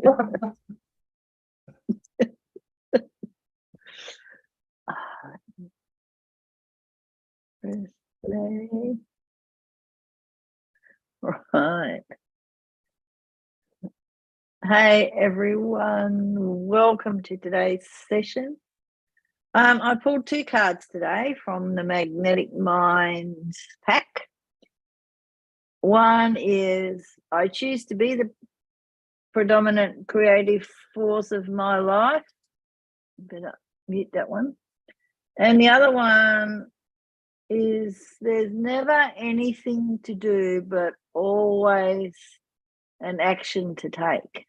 Right. Hey everyone, welcome to today's session. I pulled two cards today from the Magnetic Minds pack. One is I choose to be the predominant creative force of my life. Better mute that one. And the other one is there's never anything to do but always an action to take.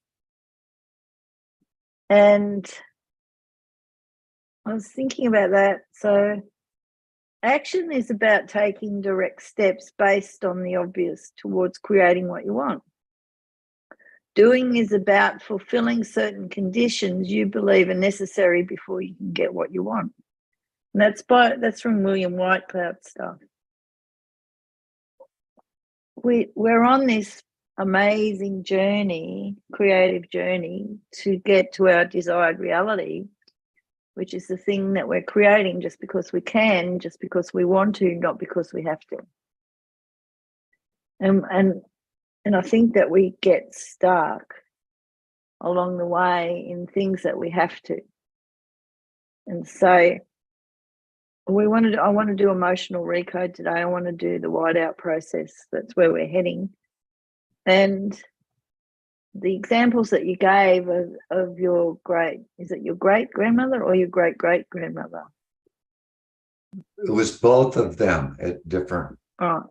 And I was thinking about that. So action is about taking direct steps based on the obvious towards creating what you want. Doing is about fulfilling certain conditions you believe are necessary before you can get what you want. And that's from William Whiteout stuff. We're on this amazing journey, creative journey, to get to our desired reality, which is the thing that we're creating just because we can, just because we want to, not because we have to. And I think that we get stuck along the way in things that we have to. And so I want to do emotional recode today. I want to do the whiteout process. That's where we're heading. And the examples that you gave of your is it your great-grandmother or your great-great-grandmother? It was both of them at different. Oh,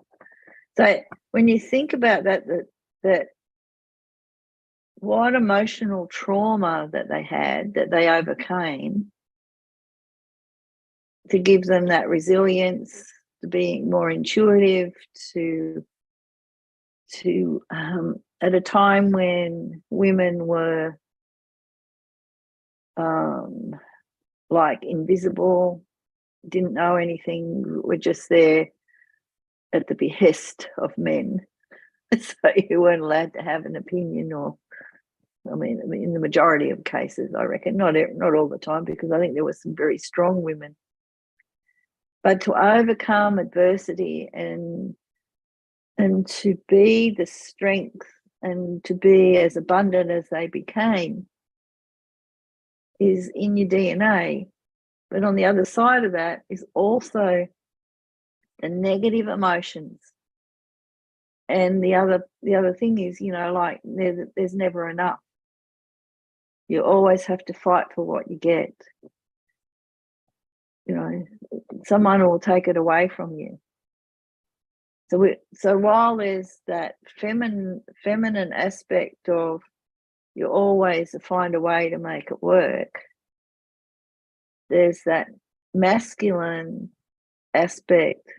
so when you think about that what emotional trauma that they had, that they overcame to give them that resilience, to being more intuitive, to at a time when women were like invisible, didn't know anything, were just there at the behest of men. So you weren't allowed to have an opinion, or I mean in the majority of cases, I reckon, not all the time, because I think there were some very strong women. But to overcome adversity and to be the strength and to be as abundant as they became is in your DNA. But on the other side of that is also the negative emotions. And the other thing is, like there's never enough. You always have to fight for what you get. Someone will take it away from you. So while there's that feminine aspect of you always find a way to make it work, there's that masculine aspect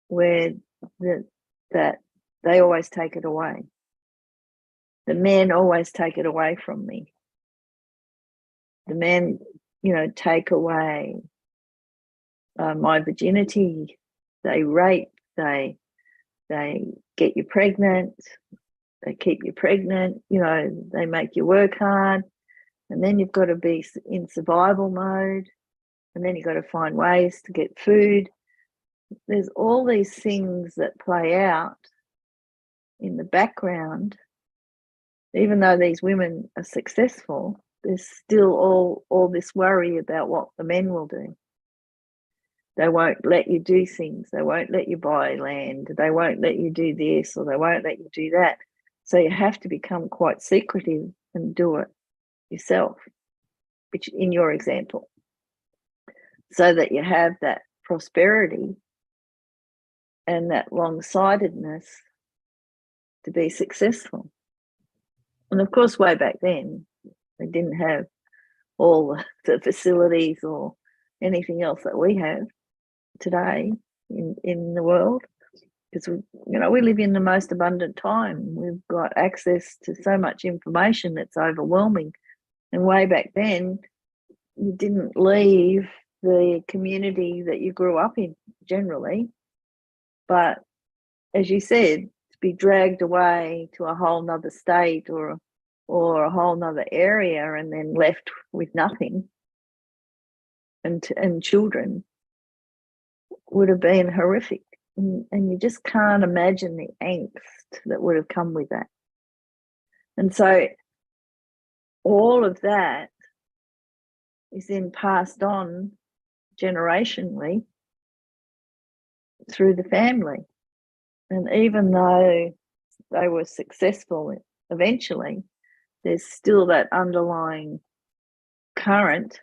where that they always take it away. The men always take it away from me. The men, take away my virginity. They rape. They get you pregnant. They keep you pregnant. They make you work hard, and then you've got to be in survival mode, and then you've got to find ways to get food. There's all these things that play out in the background. Even though these women are successful, there's still all this worry about what the men will do. They won't let you do things. They won't let you buy land. They won't let you do this, or they won't let you do that. So you have to become quite secretive and do it yourself, which in your example, so that you have that prosperity and that long-sightedness to be successful. And of course, way back then, they didn't have all the facilities or anything else that we have today in the world, because we live in the most abundant time. We've got access to so much information that's overwhelming. And way back then, you didn't leave the community that you grew up in generally. But as you said, to be dragged away to a whole nother state or or a whole nother area and then left with nothing and children would have been horrific. And you just can't imagine the angst that would have come with that. And so all of that is then passed on generationally through the family. And even though they were successful eventually, there's still that underlying current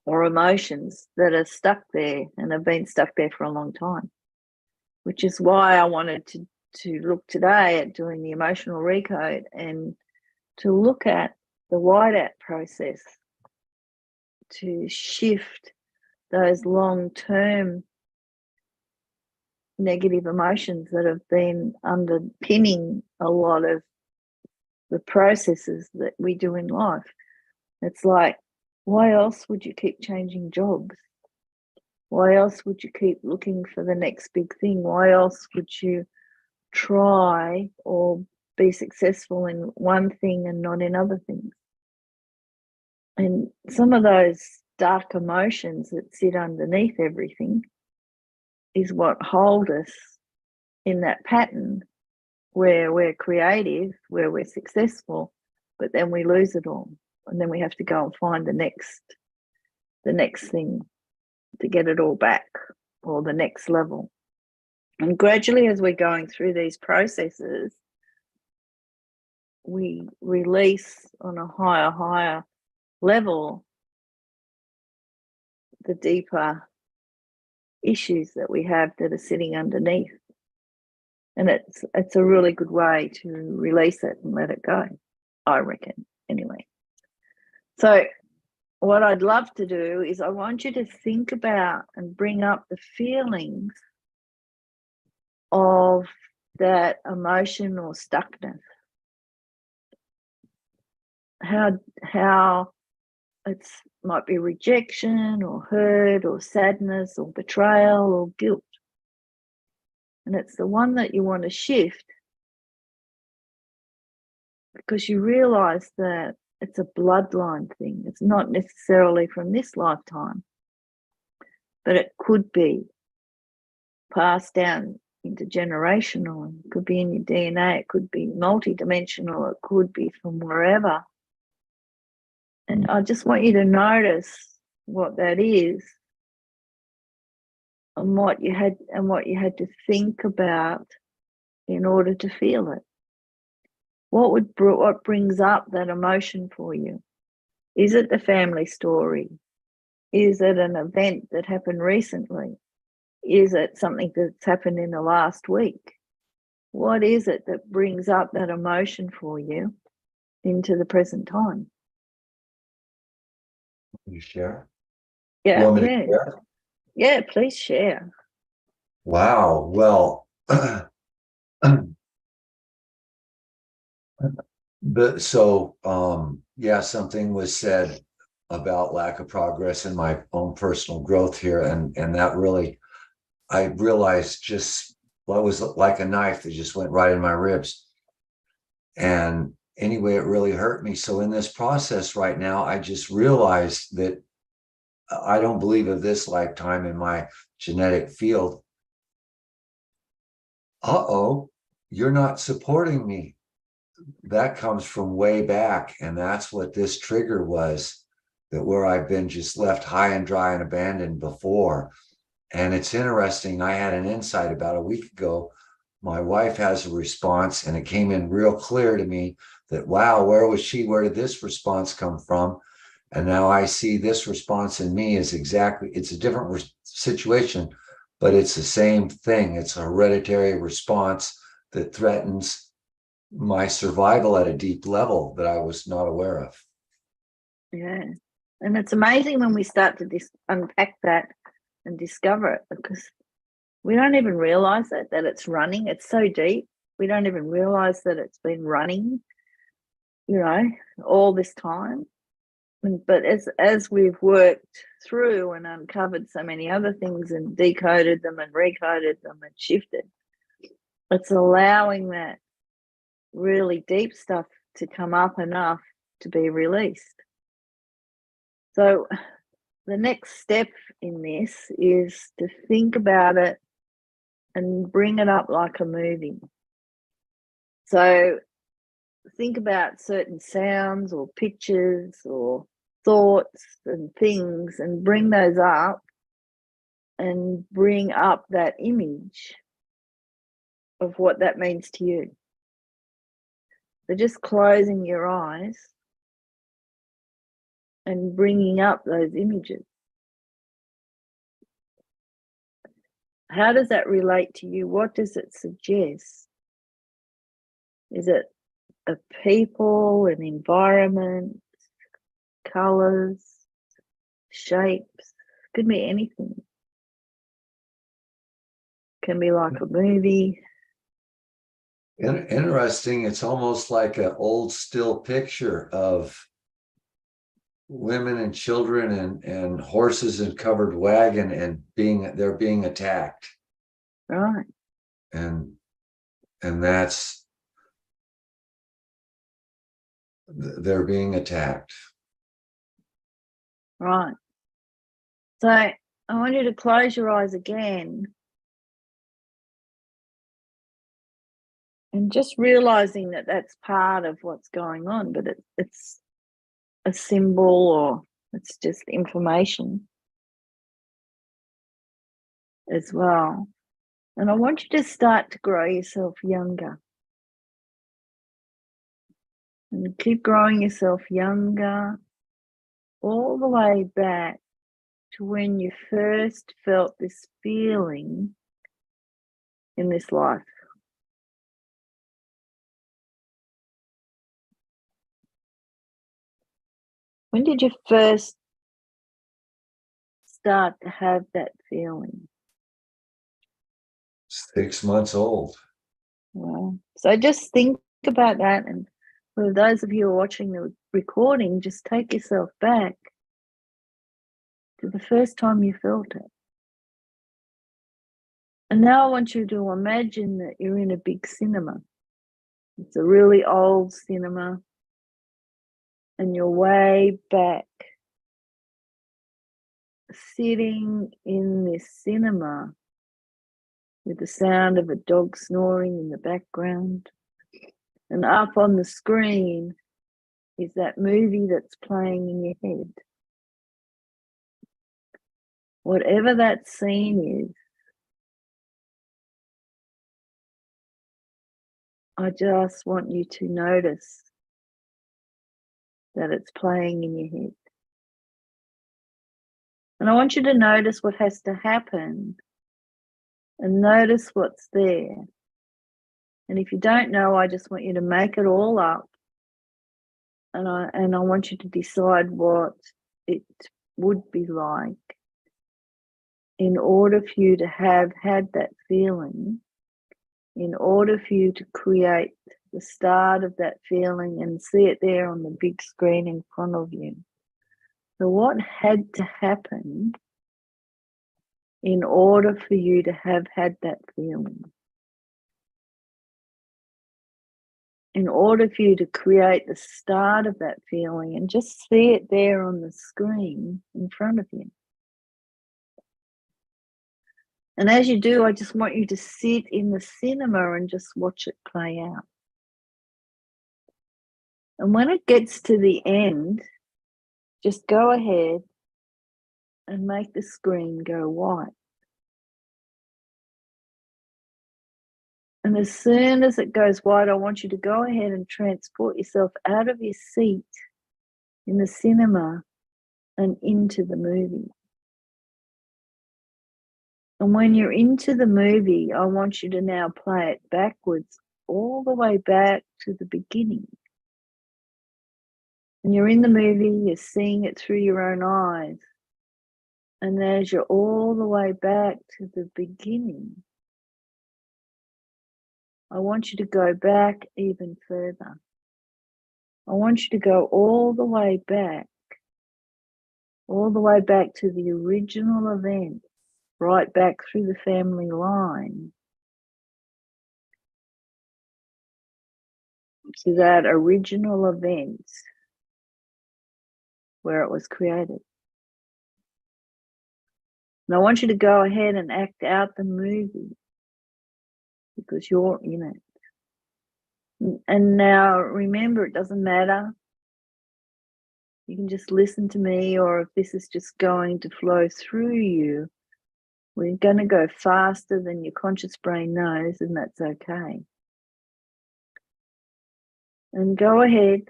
or emotions that are stuck there and have been stuck there for a long time, which is why I wanted to look today at doing the emotional recode and to look at the whiteout process to shift those long-term negative emotions that have been underpinning a lot of the processes that we do in life. It's like, why else would you keep changing jobs? Why else would you keep looking for the next big thing? Why else would you try or be successful in one thing and not in other things? And some of those dark emotions that sit underneath everything is what hold us in that pattern where we're creative, where we're successful, but then we lose it all. And then we have to go and find the next thing to get it all back, or the next level. And gradually, as we're going through these processes, we release on a higher level the deeper issues that we have that are sitting underneath. And it's a really good way to release it and let it go, I reckon, anyway. So what I'd love to do is I want you to think about and bring up the feelings of that emotion or stuckness. How it's might be rejection or hurt or sadness or betrayal or guilt. And it's the one that you want to shift because you realize that it's a bloodline thing. It's not necessarily from this lifetime, but it could be passed down intergenerational. It could be in your DNA. It could be multidimensional. It could be from wherever. And I just want you to notice what that is and what you had to think about in order to feel it. What brings up that emotion for you? Is it the family story? Is it an event that happened recently? Is it something that's happened in the last week? What is it that brings up that emotion for you into the present time? Can you share? Yeah, You want me to yeah. share? Yeah, please share. Wow. Well, yeah, something was said about lack of progress in my own personal growth here, and that really, I realized just what was like a knife that just went right in my ribs. And anyway, it really hurt me. So in this process right now, I just realized that I don't believe of this lifetime in my genetic field. Uh-oh, you're not supporting me. That comes from way back. And that's what this trigger was, that where I've been just left high and dry and abandoned before. And it's interesting. I had an insight about a week ago. My wife has a response, and it came in real clear to me that, wow, where was she? Where did this response come from? And now I see this response in me is exactly, it's a different situation, but it's the same thing. It's a hereditary response that threatens my survival at a deep level that I was not aware of. Yeah. And it's amazing when we start to unpack that and discover it, because we don't even realize it, that it's running. It's so deep. We don't even realize that it's been running, all this time. But as we've worked through and uncovered so many other things and decoded them and recoded them and shifted, it's allowing that really deep stuff to come up enough to be released. So the next step in this is to think about it and bring it up like a movie. So think about certain sounds or pictures or thoughts and things and bring those up and bring up that image of what that means to you. So just closing your eyes and bringing up those images. How does that relate to you? What does it suggest? Is it a people, an environment, colors, shapes? Could be anything. Can be like a movie. Interesting. It's almost like an old still picture of women and children and horses in covered wagon and they're being attacked. Right. And that's, they're being attacked. Right. So I want you to close your eyes again and just realizing that that's part of what's going on, but it's a symbol or it's just information as well. And I want you to start to grow yourself younger. And keep growing yourself younger all the way back to when you first felt this feeling in this life. When did you first start to have that feeling? 6 months old. Well, so just think about that. And for those of you who are watching the recording, just take yourself back to the first time you felt it. And now I want you to imagine that you're in a big cinema. It's a really old cinema, and you're way back, sitting in this cinema with the sound of a dog snoring in the background. And up on the screen is that movie that's playing in your head. Whatever that scene is, I just want you to notice that it's playing in your head. And I want you to notice what has to happen and notice what's there. And if you don't know, I just want you to make it all up. And I want you to decide what it would be like in order for you to have had that feeling, in order for you to create the start of that feeling and see it there on the big screen in front of you. So what had to happen in order for you to have had that feeling? In order for you to create the start of that feeling and just see it there on the screen in front of you. And as you do, I just want you to sit in the cinema and just watch it play out. And when it gets to the end, just go ahead and make the screen go white. And as soon as it goes white, I want you to go ahead and transport yourself out of your seat in the cinema and into the movie. And when you're into the movie, I want you to now play it backwards, all the way back to the beginning. And you're in the movie, you're seeing it through your own eyes. And as you're all the way back to the beginning, I want you to go back even further. I want you to go all the way back to the original event, right back through the family line. to that original event where it was created. And I want you to go ahead and act out the movie because you're in it. And now remember, it doesn't matter. You can just listen to me, or if this is just going to flow through you, we're going to go faster than your conscious brain knows, and that's okay. And go ahead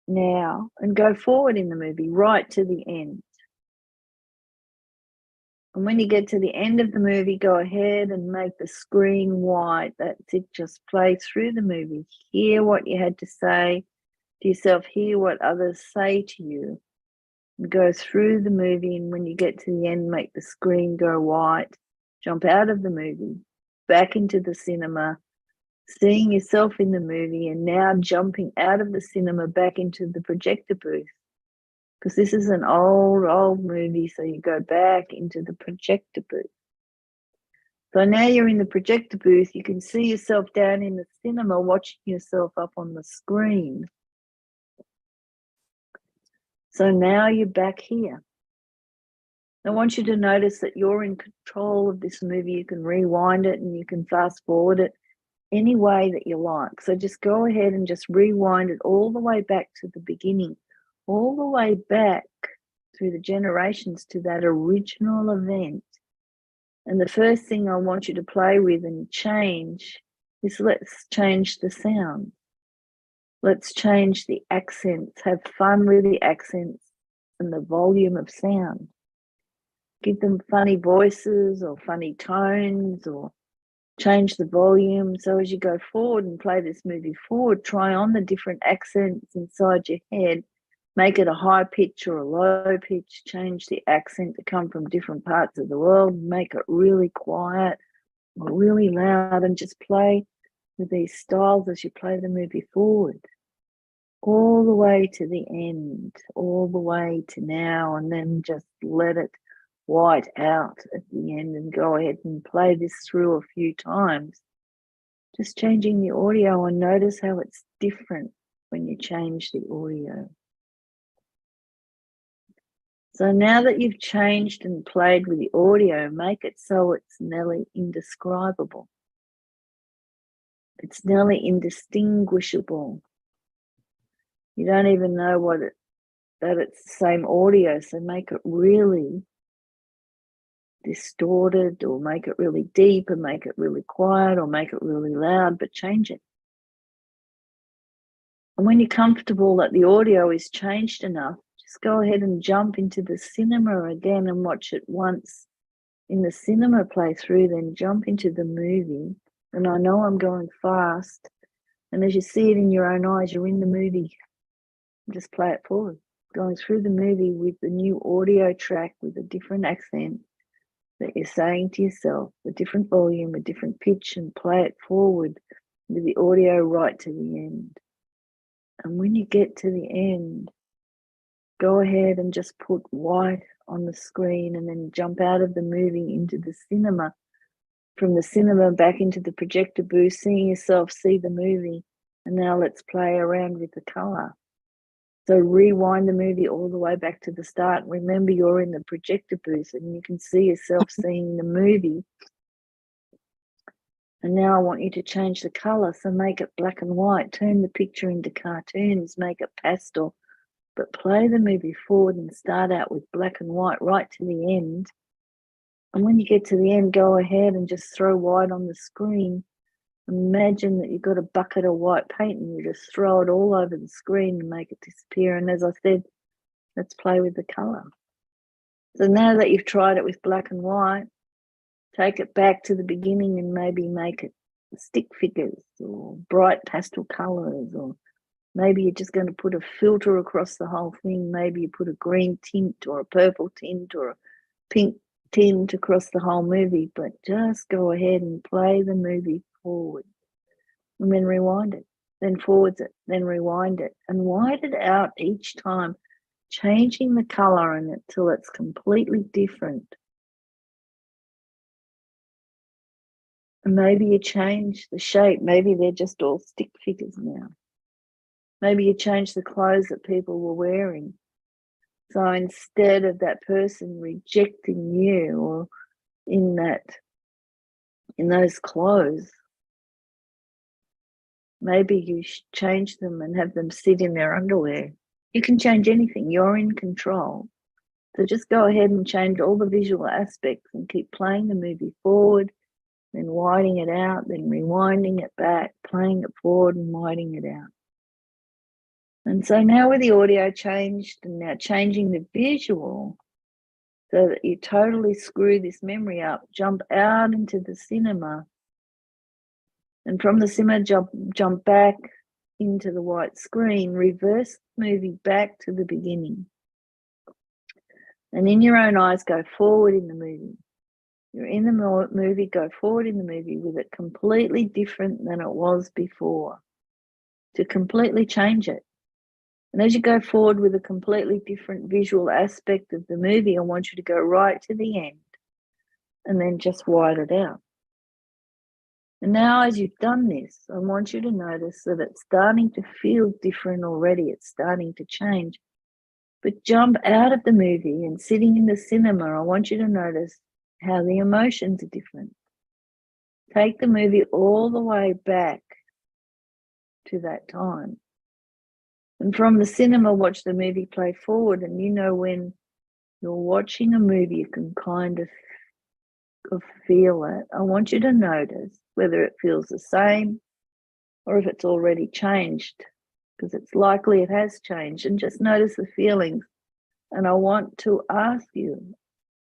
now and go forward in the movie, right to the end. And when you get to the end of the movie, go ahead and make the screen white. That's it. Just play through the movie. Hear what you had to say to yourself. Hear what others say to you. And go through the movie. And when you get to the end, make the screen go white. Jump out of the movie, back into the cinema, seeing yourself in the movie, and now jumping out of the cinema back into the projector booth. Because this is an old movie, so you go back into the projector booth. So now you're in the projector booth, you can see yourself down in the cinema watching yourself up on the screen. So now you're back here. I want you to notice that you're in control of this movie. You can rewind it and you can fast forward it any way that you like. So just go ahead and just rewind it all the way back to the beginning, all the way back through the generations to that original event. And the first thing I want you to play with and change is, let's change the sound. Let's change the accents. Have fun with the accents and the volume of sound. Give them funny voices or funny tones, or change the volume. So as you go forward and play this movie forward, try on the different accents inside your head. Make it a high pitch or a low pitch. Change the accent to come from different parts of the world. Make it really quiet or really loud, and just play with these styles as you play the movie forward. All the way to the end, all the way to now, and then just let it white out at the end, and go ahead and play this through a few times. Just changing the audio, and notice how it's different when you change the audio. So now that you've changed and played with the audio, make it so it's nearly indescribable. It's nearly indistinguishable. You don't even know that it's the same audio, so make it really distorted, or make it really deep, and make it really quiet, or make it really loud, but change it. And when you're comfortable that the audio is changed enough, just go ahead and jump into the cinema again and watch it once in the cinema play through, then jump into the movie. And I know I'm going fast, and as you see it in your own eyes, you're in the movie. Just play it forward, going through the movie with the new audio track with a different accent that you're saying to yourself, a different volume, a different pitch, and play it forward with the audio right to the end. And when you get to the end, go ahead and just put white on the screen, and then jump out of the movie into the cinema, from the cinema back into the projector booth, seeing yourself see the movie. And now let's play around with the color. So rewind the movie all the way back to the start. Remember, you're in the projector booth and you can see yourself seeing the movie. And now I want you to change the color. So make it black and white. Turn the picture into cartoons. Make it pastel. But play the movie forward and start out with black and white right to the end. And when you get to the end, go ahead and just throw white on the screen. Imagine that you've got a bucket of white paint and you just throw it all over the screen and make it disappear. And as I said, let's play with the color. So now that you've tried it with black and white, take it back to the beginning and maybe make it stick figures or bright pastel colors, or maybe you're just going to put a filter across the whole thing. Maybe you put a green tint or a purple tint or a pink tint across the whole movie, but just go ahead and play the movie forward, and then rewind it, then forwards it, then rewind it, and white it out each time, changing the color in it till it's completely different. And maybe you change the shape. Maybe they're just all stick figures now. Maybe you change the clothes that people were wearing. So instead of that person rejecting you or in those clothes, maybe you change them and have them sit in their underwear. You can change anything. You're in control. So just go ahead and change all the visual aspects and keep playing the movie forward, then widening it out, then rewinding it back, playing it forward and widening it out. And so now with the audio changed and now changing the visual so that you totally screw this memory up, jump out into the cinema, and from the cinema jump back into the white screen, reverse the movie back to the beginning. And in your own eyes, go forward in the movie. You're in the movie, go forward in the movie with it completely different than it was before, to completely change it. And as you go forward with a completely different visual aspect of the movie, I want you to go right to the end and then just widen it out. And now as you've done this, I want you to notice that it's starting to feel different already. It's starting to change. But jump out of the movie and sitting in the cinema, I want you to notice how the emotions are different. Take the movie all the way back to that time. And from the cinema, watch the movie play forward. And you know, when you're watching a movie, you can kind of feel it. I want you to notice whether it feels the same or if it's already changed, because it's likely it has changed. And just notice the feelings. And I want to ask you,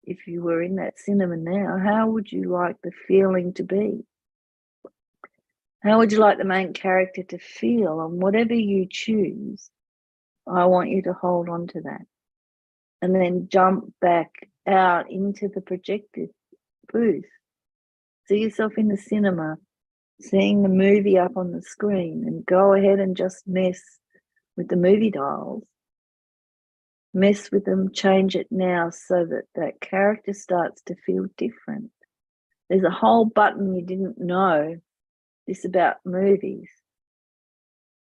if you were in that cinema now, how would you like the feeling to be? How would you like the main character to feel? And whatever you choose, I want you to hold on to that. And then jump back out into the projected booth. See yourself in the cinema, seeing the movie up on the screen, and go ahead and just mess with the movie dials. Mess with them, change it now so that that character starts to feel different. There's a whole button you didn't know this about movies,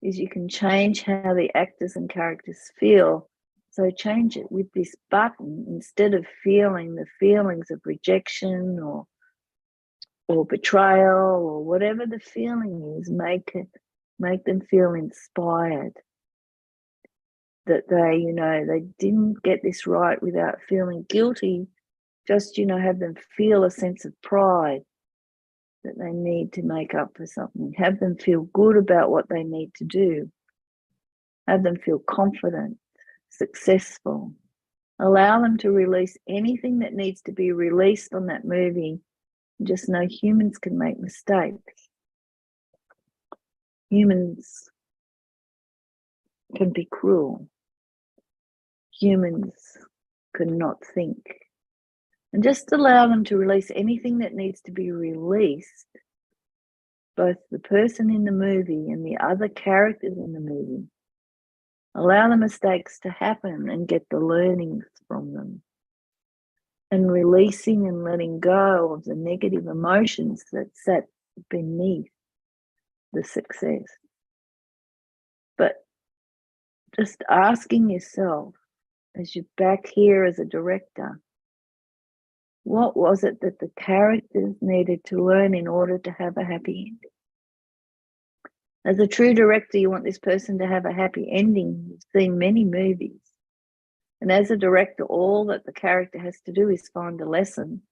is you can change how the actors and characters feel. So change it with this button. Instead of feeling the feelings of rejection or betrayal or whatever the feeling is, make them feel inspired. That they didn't get this right without feeling guilty. Just, have them feel a sense of pride that they need to make up for something. Have them feel good about what they need to do. Have them feel confident, successful. Allow them to release anything that needs to be released on that movie. Just know humans can make mistakes. Humans can be cruel. Humans cannot think. And just allow them to release anything that needs to be released, both the person in the movie and the other characters in the movie. Allow the mistakes to happen and get the learnings from them. And releasing and letting go of the negative emotions that sat beneath the success. But just asking yourself, as you're back here as a director, what was it that the characters needed to learn in order to have a happy ending? As a true director, you want this person to have a happy ending. You've seen many movies. And as a director, all that the character has to do is find a lesson,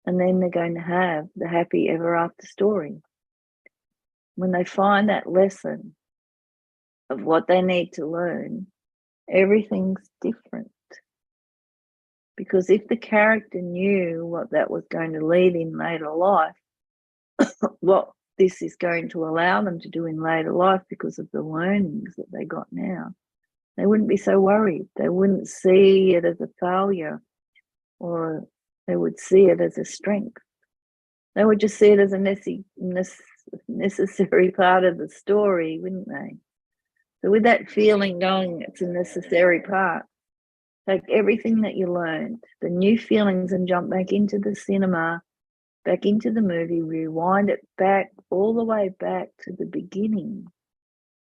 and then they're going to have the happy ever after story. When they find that lesson of what they need to learn, everything's different. Because if the character knew what that was going to lead in later life, what this is going to allow them to do in later life because of the learnings that they got now, they wouldn't be so worried. They wouldn't see it as a failure, or they would see it as a strength. They would just see it as a necessary part of the story, wouldn't they? So with that feeling going, it's a necessary part. Take everything that you learned, the new feelings, and jump back into the cinema, back into the movie, rewind it back, all the way back to the beginning.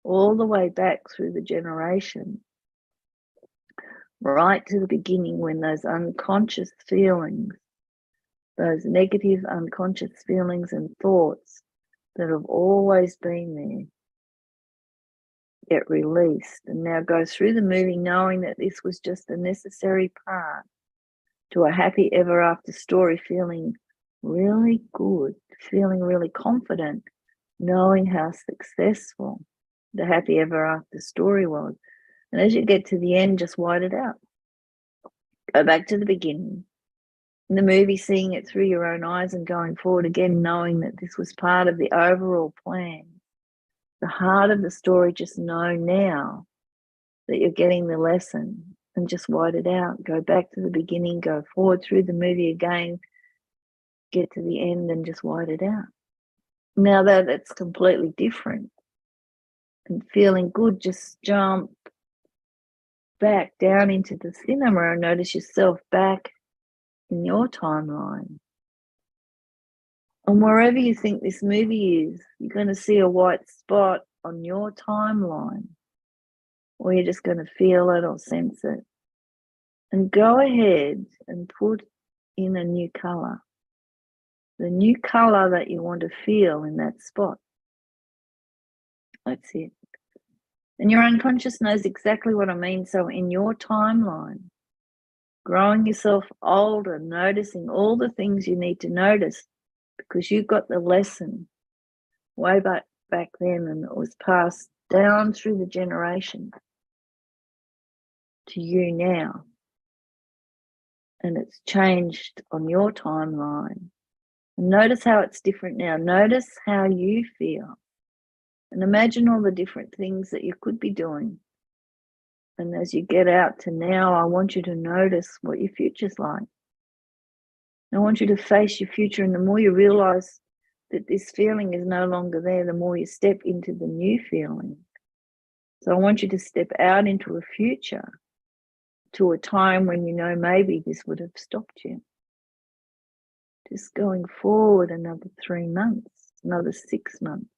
all the way back through the generation, right to the beginning when those unconscious feelings, those negative unconscious feelings and thoughts that have always been there, get released and now go through the movie knowing that this was just a necessary part to a happy ever after story, feeling really good, feeling really confident, knowing how successful the happy ever after story was. And as you get to the end, just white it out. Go back to the beginning. In the movie, seeing it through your own eyes and going forward again, knowing that this was part of the overall plan. The heart of the story, just know now that you're getting the lesson and just white it out. Go back to the beginning, go forward through the movie again, get to the end and just white it out. Now that it's completely different and feeling good, just jump back down into the cinema and notice yourself back in your timeline. And wherever you think this movie is, you're going to see a white spot on your timeline, or you're just going to feel it or sense it. And go ahead and put in a new color, the new color that you want to feel in that spot. That's it. And your unconscious knows exactly what I mean. So in your timeline, growing yourself older, noticing all the things you need to notice because you got the lesson way back then and it was passed down through the generation to you now. And it's changed on your timeline. And notice how it's different now. Notice how you feel. And imagine all the different things that you could be doing. And as you get out to now, I want you to notice what your future's like. I want you to face your future, and the more you realize that this feeling is no longer there, the more you step into the new feeling. So I want you to step out into a future, to a time when you know maybe this would have stopped you. Just going forward another 3 months, another 6 months.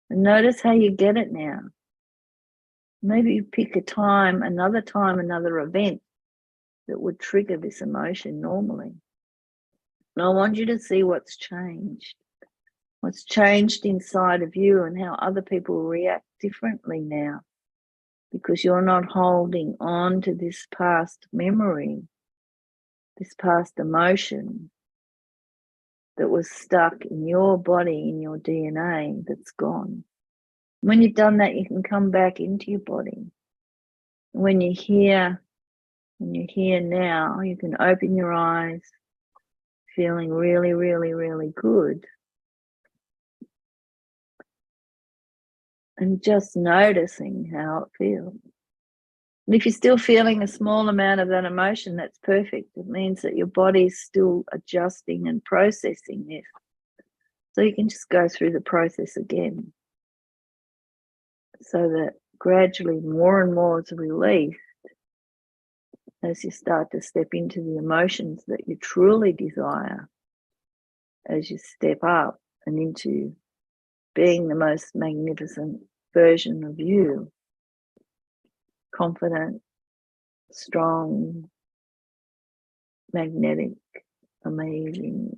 And notice how you get it now. Maybe you pick a time, another event that would trigger this emotion normally. And I want you to see what's changed inside of you and how other people react differently now, because you're not holding on to this past memory, this past emotion that was stuck in your body, in your DNA, that's gone. When you've done that, you can come back into your body. When you're here now, you can open your eyes, feeling really, really, really good. And just noticing how it feels. And if you're still feeling a small amount of that emotion, that's perfect. It means that your body's still adjusting and processing this. So you can just go through the process again, so that gradually more and more is released as you start to step into the emotions that you truly desire, as you step up and into being the most magnificent version of you. Confident, strong, magnetic, amazing.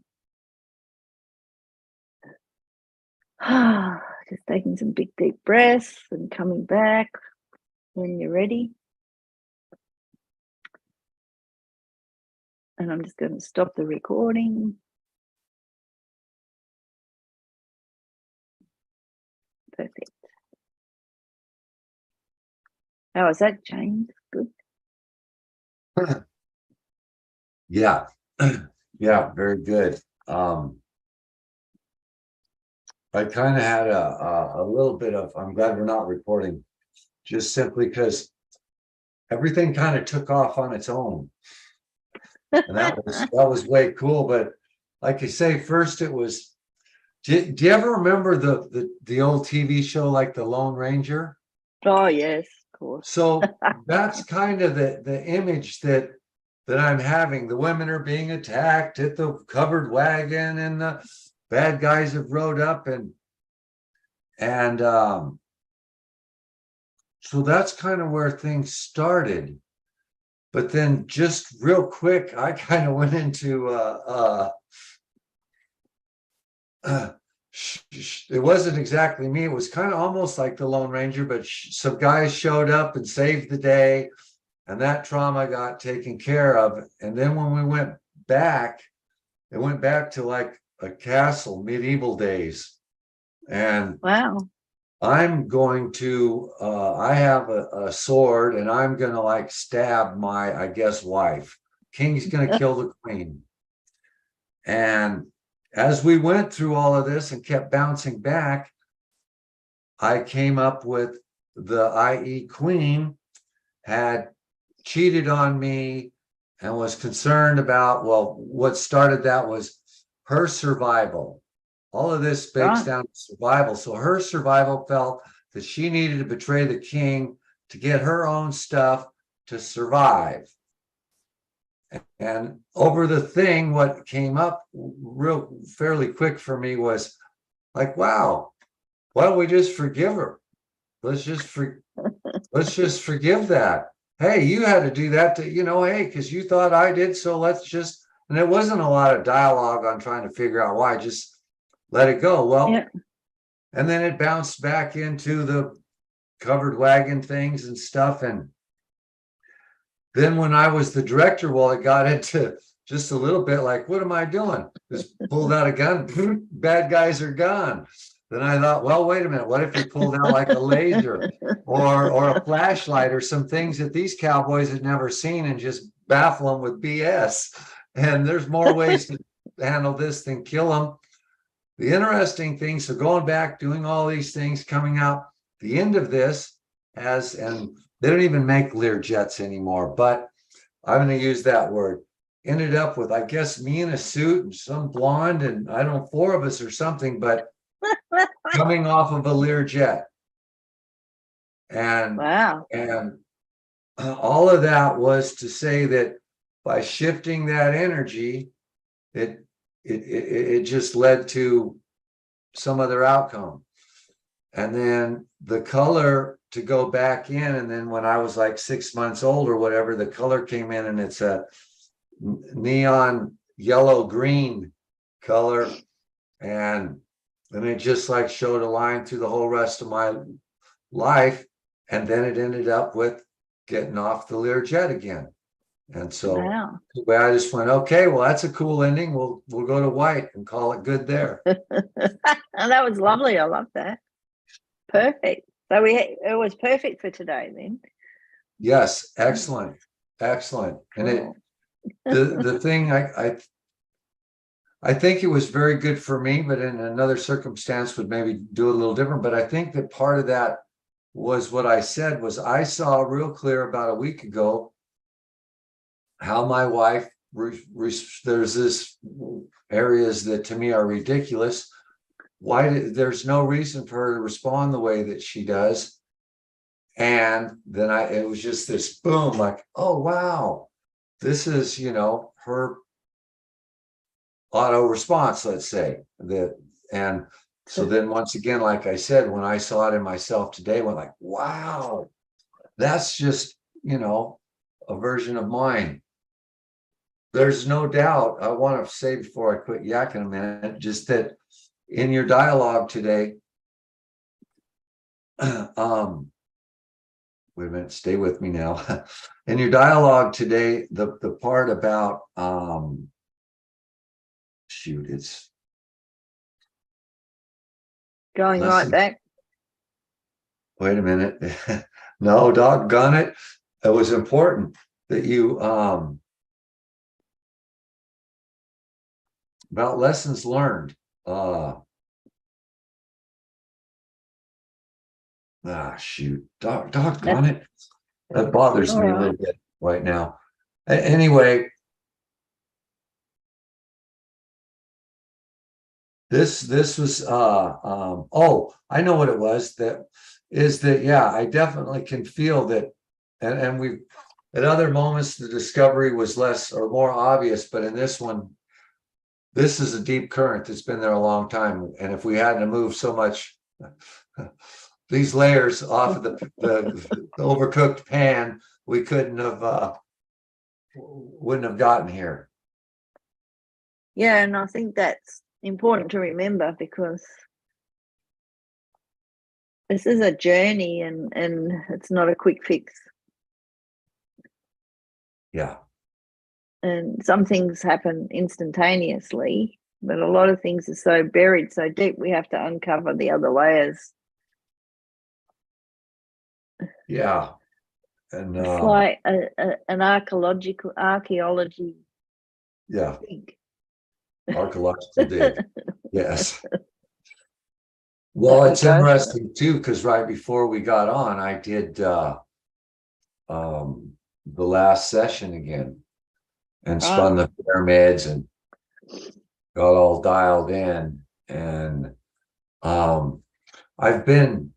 Just taking some big deep breaths and coming back when you're ready. And I'm just going to stop the recording. Perfect. How is that, James? Good. Yeah. Yeah, very good. I kind of had a little bit of, I'm glad we're not recording, just simply because everything kind of took off on its own. And that was way cool. But like you say, first it was, do you ever remember the old TV show like The Lone Ranger? Oh, yes, of course. So that's kind of the image that I'm having. The women are being attacked at the covered wagon, and the bad guys have rode up, and so that's kind of where things started. But then just real quick, I kind of went into it wasn't exactly me. It was kind of almost like the Lone Ranger, but some guys showed up and saved the day, and that trauma got taken care of. And then when we went back, it went back to like a castle, medieval days. And Wow. I'm going to, I have a sword, and I'm going to like stab my, I guess, wife. King's going to kill the queen. And as we went through all of this and kept bouncing back, I came up with the IE queen had cheated on me and was concerned about, well, what started that was her survival. All of this breaks Right. down to survival. So her survival felt that she needed to betray the king to get her own stuff to survive. And over the thing, what came up real fairly quick for me was like, wow, why don't we just forgive her? Let's just forgive that. Hey, you had to do that to, hey, because you thought I did, so let's just, and it wasn't a lot of dialogue on trying to figure out why, just let it go. Well, Yeah. and then it bounced back into the covered wagon things and stuff. And then when I was the director, well, it got into just a little bit like, what am I doing? Just pulled out a gun, bad guys are gone. Then I thought, well, wait a minute. What if you pulled out like a laser or a flashlight or some things that these cowboys had never seen and just baffle them with BS? And there's more ways to handle this than kill them. The interesting thing, so going back, doing all these things, coming out, the end of this has, and they don't even make Lear jets anymore, but I'm going to use that word. Ended up with, I guess, me in a suit and some blonde, and I don't know, 4 of us or something, but coming off of a Lear jet. And Wow. and all of that was to say that by shifting that energy, it just led to some other outcome. And then the color to go back in, and then when I was like 6 months old or whatever, the color came in, and it's a neon yellow green color, and it just like showed a line through the whole rest of my life. And then it ended up with getting off the Learjet again. And so Wow. I just went, okay, well, that's a cool ending. We'll go to white and call it good there. And that was lovely. I love that. Perfect. So it was perfect for today then. Yes, excellent. Excellent. And Cool. the thing I think it was very good for me, but in another circumstance would maybe do it a little different. But I think that part of that was what I said was I saw real clear about a week ago how my wife, there's this areas that to me are ridiculous. There's no reason for her to respond the way that she does. And then it was just this boom, like, oh, wow, this is, her auto response, let's say that. And so then once again, like I said, when I saw it in myself today, I went like, wow, that's just, a version of mine. There's no doubt. I want to say before I quit yakking a minute, just that in your dialogue today, wait a minute, stay with me now. In your dialogue today, the part about shoot, it's Going right back. Wait a minute. No, doggone it. It was important that you about lessons learned. Shoot. Doggone it. That bothers me a little bit right now. Anyway, this was oh, I know what it was. Yeah, I definitely can feel that, and we at other moments the discovery was less or more obvious, but in this one, this is a deep current that's been there a long time. And if we hadn't moved so much these layers off of the overcooked pan, we wouldn't have gotten here. Yeah, and I think that's important to remember, because this is a journey, and it's not a quick fix. Yeah. And some things happen instantaneously, but a lot of things are so buried so deep, we have to uncover the other layers. Yeah. And It's like an archaeology yeah, dig. archaeological dig. Yes. Well, it's interesting too, because right before we got on, I did the last session again and spun the pyramids and got all dialed in. And I've been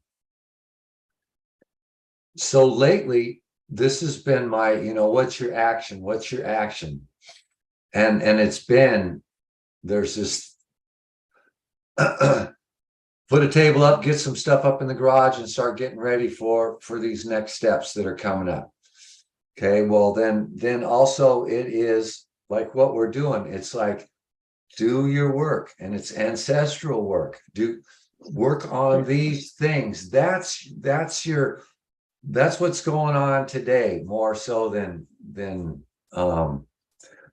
so lately, this has been my, what's your action? What's your action? And it's been, there's this put a table up, get some stuff up in the garage, and start getting ready for these next steps that are coming up. Okay, well then also it is like what we're doing. It's like, do your work, and it's ancestral work. Do work on these things. That's what's going on today, more so than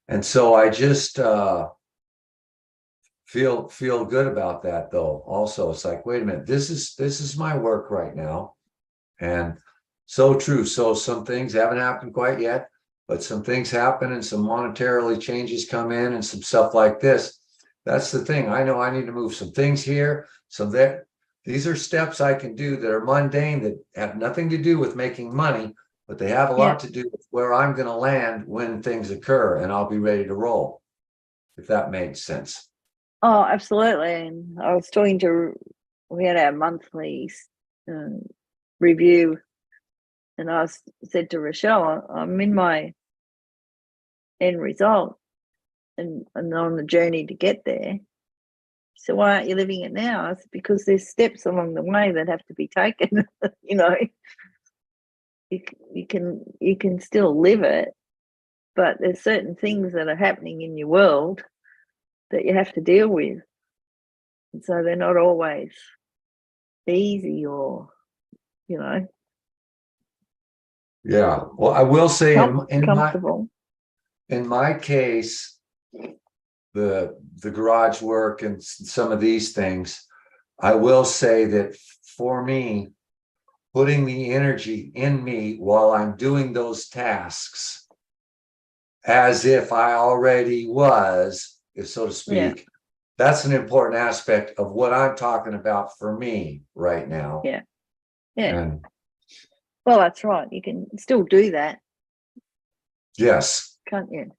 and so I just feel good about that, though. Also, it's like, wait a minute, this is my work right now. And so true. So some things haven't happened quite yet, but some things happen, and some monetarily changes come in, and some stuff like this. That's the thing. I know I need to move some things here, so that these are steps I can do that are mundane, that have nothing to do with making money, but they have a lot to do with where I'm going to land when things occur, and I'll be ready to roll, if that makes sense. Oh, absolutely. And I was we had our monthly review, and I said to Rochelle, I'm in my end result, and on the journey to get there. So why aren't you living it now? I said, because there's steps along the way that have to be taken. You can still live it, but there's certain things that are happening in your world that you have to deal with. And so they're not always easy, or Yeah. Well, I will say comfortable. In my case, the garage work and some of these things, I will say that for me, putting the energy in me while I'm doing those tasks, as if I already was, so to speak, that's an important aspect of what I'm talking about for me right now. Yeah. And well, that's right. You can still do that. Yes. Can't you?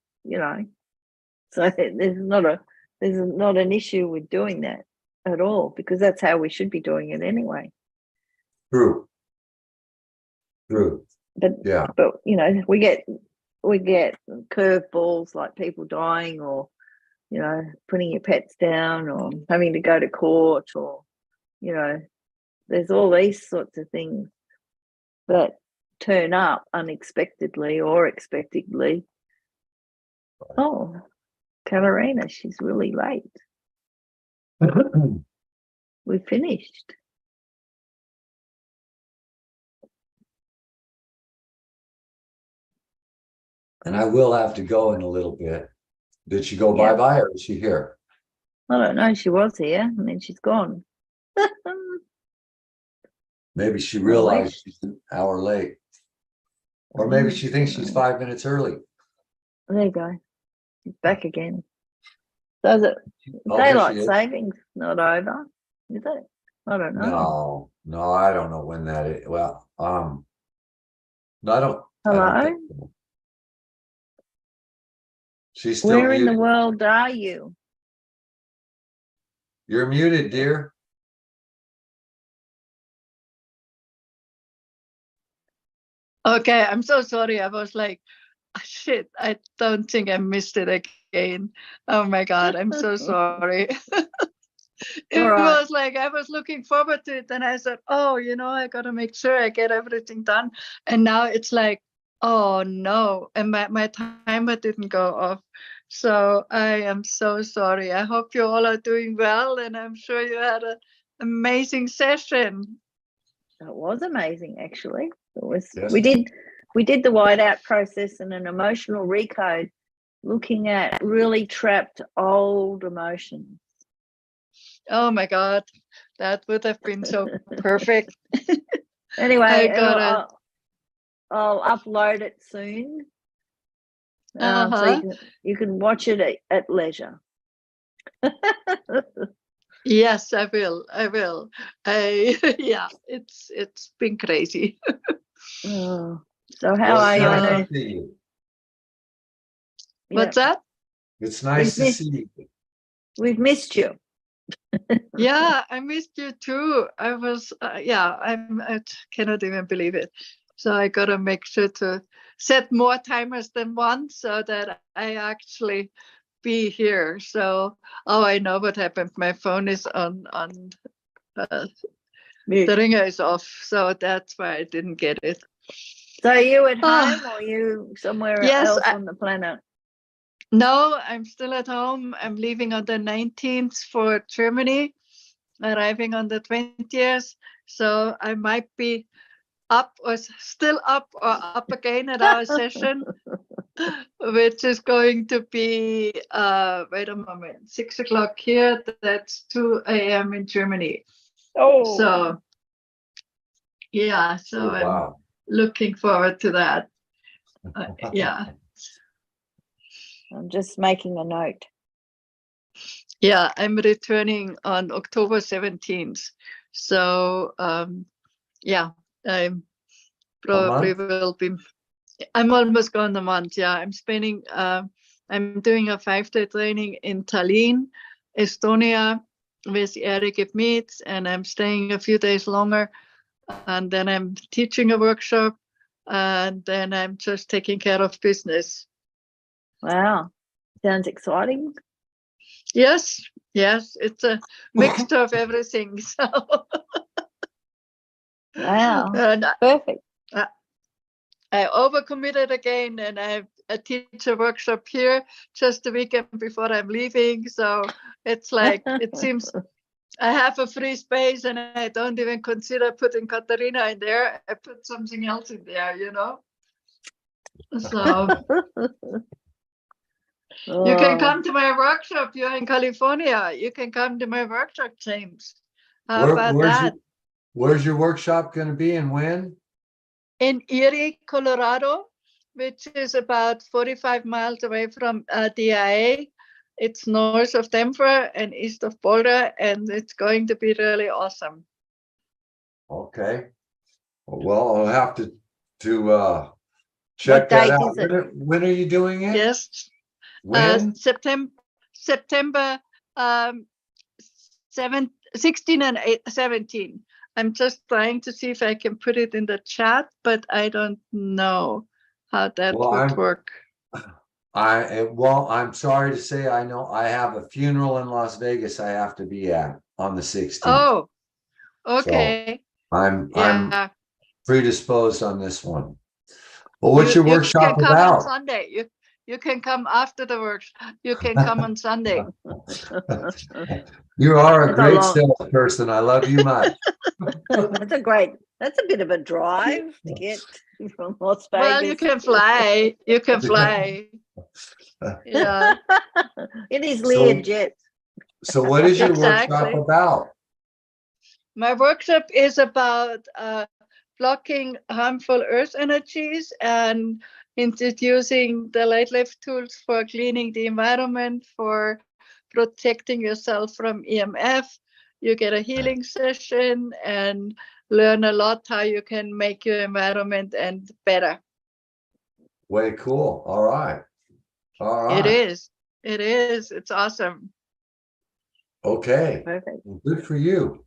So there's not an issue with doing that at all, because that's how we should be doing it anyway. True. But we get curveballs like people dying, or putting your pets down, or having to go to court, or there's all these sorts of things that turn up unexpectedly or expectedly. Oh, Katarina, she's really late. We finished. And I will have to go in a little bit. Did she go bye-bye, or is she here? I don't know. She was here, and then she's gone. Maybe she realized she's an hour late. Or maybe she thinks she's 5 minutes early. There you go. She's back again. So is it daylight savings not over? Is it? I don't know. No, I don't know when that is. Well, no, I don't. Hello? I don't think so. She's still Where muted. in the world are you? You're muted, dear. Okay, I'm so sorry. I was like, oh, shit, I don't think I missed it again. Oh my God, I'm so sorry. It All right. was like I was looking forward to it, and I said, "Oh, I gotta make sure I get everything done." And now it's like, "Oh no!" And my timer didn't go off, so I am so sorry. I hope you all are doing well, and I'm sure you had an amazing session. It was amazing, actually. It was. Yes. We did the whiteout process and an emotional recode, looking at really trapped old emotions. Oh my God, that would have been so perfect. Anyway, I got it. I'll upload it soon, so Uh-huh. you can watch it at leisure. Yes, I will. Yeah, it's been crazy. Oh, so how Well, are it's you? nice So- to see you. What's that? It's nice to We've see you. We've missed you. Yeah, I missed you too. I was, I cannot even believe it. So I gotta make sure to set more timers than one so that I actually be here. So, I know what happened. My phone is on the ringer is off, so that's why I didn't get it. So are you at Ah. home or are you somewhere Yes, else on the planet? No, I'm still at home. I'm leaving on the 19th for Germany, arriving on the 20th. So I might be up or still up or up again at our session, which is going to be, wait a moment, 6 o'clock here. That's 2 a.m. in Germany. Oh, So, yeah, so Oh, I'm wow. looking forward to that. Yeah. I'm just making a note. Yeah, I'm returning on October 17th. So, yeah, I'm probably month? will be. I'm almost gone a month. Yeah, I'm spending. I'm doing a 5-day training in Tallinn, Estonia, with Eric Meets, and I'm staying a few days longer, and then I'm teaching a workshop, and then I'm just taking care of business. Wow, sounds exciting. Yes, it's a mixture of everything. So, Wow, and perfect. I overcommitted again, and I teach a workshop here just the weekend before I'm leaving. So it's like it seems I have a free space, and I don't even consider putting Katarina in there. I put something else in there, So you can come to my workshop. You're in California. You can come to my workshop, James. How about that? Where's your workshop going to be and when? In Erie, Colorado, which is about 45 miles away from DIA. It's north of Denver and east of Boulder, and it's going to be really awesome. Okay. Well, I'll have to check that date out. is it? When are you doing it? Yes. When? September 16 and 17. I'm just trying to see if I can put it in the chat, but I don't know how that would work. I'm sorry to say, I know I have a funeral in Las Vegas I have to be at on the 16th. Oh, okay. So I'm predisposed on this one. Well, what's your workshop you can come about? on Sunday. You can come after the workshop. You can come on Sunday. You are a That's great long. salesperson. I love you much. That's a bit of a drive to get from Las Vegas. Well, you can fly. You can fly. Yeah. It is Learjet. So what is your workshop Exactly. about? My workshop is about blocking harmful earth energies and introducing the light life tools for cleaning the environment, for protecting yourself from EMF. You get a healing session and learn a lot how you can make your environment and better. Way cool. All right. All right. It is. It is. It's awesome. Okay. Perfect. Well, good for you.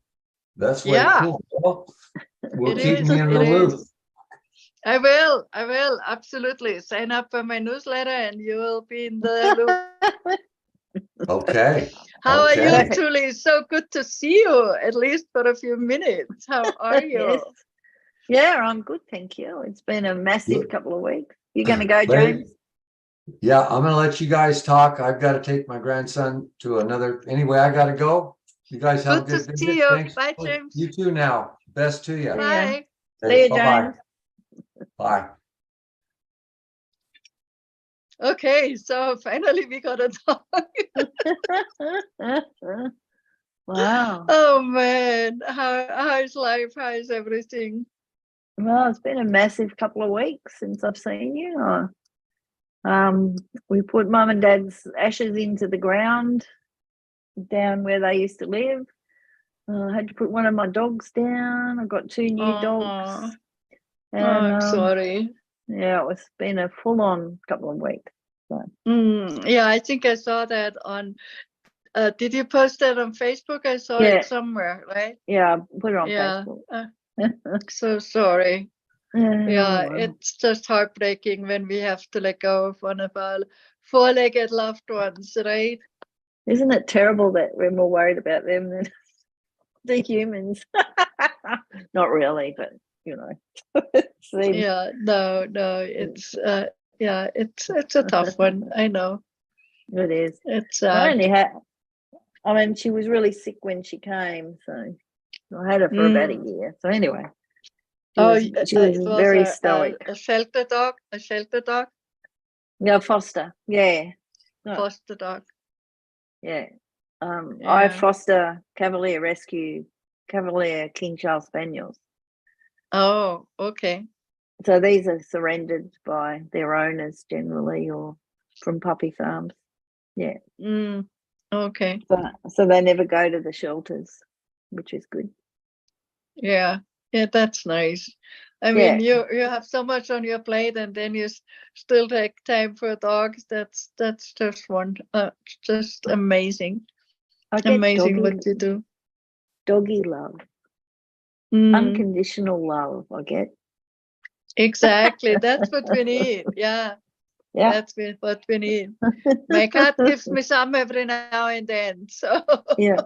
That's way cool. Well, we'll keep me in the loop. I will. Absolutely. Sign up for my newsletter and you will be in the loop. Okay. How are you, Okay. Julie? So good to see you, at least for a few minutes. How are you? Yes. Yeah, I'm good, thank you. It's been a massive Good. couple of weeks. You going to go, Lady- James? Yeah, I'm gonna let you guys talk. I've got to take my grandson to another. Anyway, I gotta go. You guys have Good a to good see visit. you. Thanks. Bye, James. You too now. Best to you. Yeah. Bye. See you, Bye-bye. James. Bye. Okay, so finally we got to talk. Wow. Oh man, how's life? How's everything? Well, it's been a massive couple of weeks since I've seen you. We put Mum and Dad's ashes into the ground down where they used to live. I had to put one of my dogs down. I got 2 new dogs. And I'm sorry. yeah, it's been a full-on couple of weeks. So. Yeah, I think I saw that on. Did you post that on Facebook? I saw Yeah. it somewhere, right? Yeah, I put it on Yeah. Facebook. So sorry. Yeah, Wow. it's just heartbreaking when we have to let go of one of our four-legged loved ones, right? Isn't it terrible that we're more worried about them than the humans? Not really, but you know. It seems. Yeah, no, it's yeah, it's a tough one. I know. It is. It's I mean, she was really sick when she came, so I had her for about a year. So anyway, she was it was very stoic. a shelter dog, Yeah, foster. Yeah. No, foster dog. yeah. I Yeah. foster Cavalier King Charles Spaniels. Oh, okay. So these are surrendered by their owners generally or from puppy farms. Yeah. Okay. So they never go to the shelters, which is good. Yeah, that's nice. I mean, you have so much on your plate, and then you still take time for dogs. That's just just amazing. I get Amazing what you do. doggy love, unconditional love. I get exactly. That's what we need. Yeah, yeah. that's what we need. My cat gives me some every now and then. So Yeah,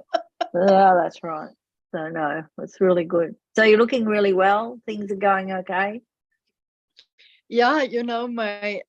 that's right. So no, it's really good. So you're looking really well. Things are going okay. yeah, you know, my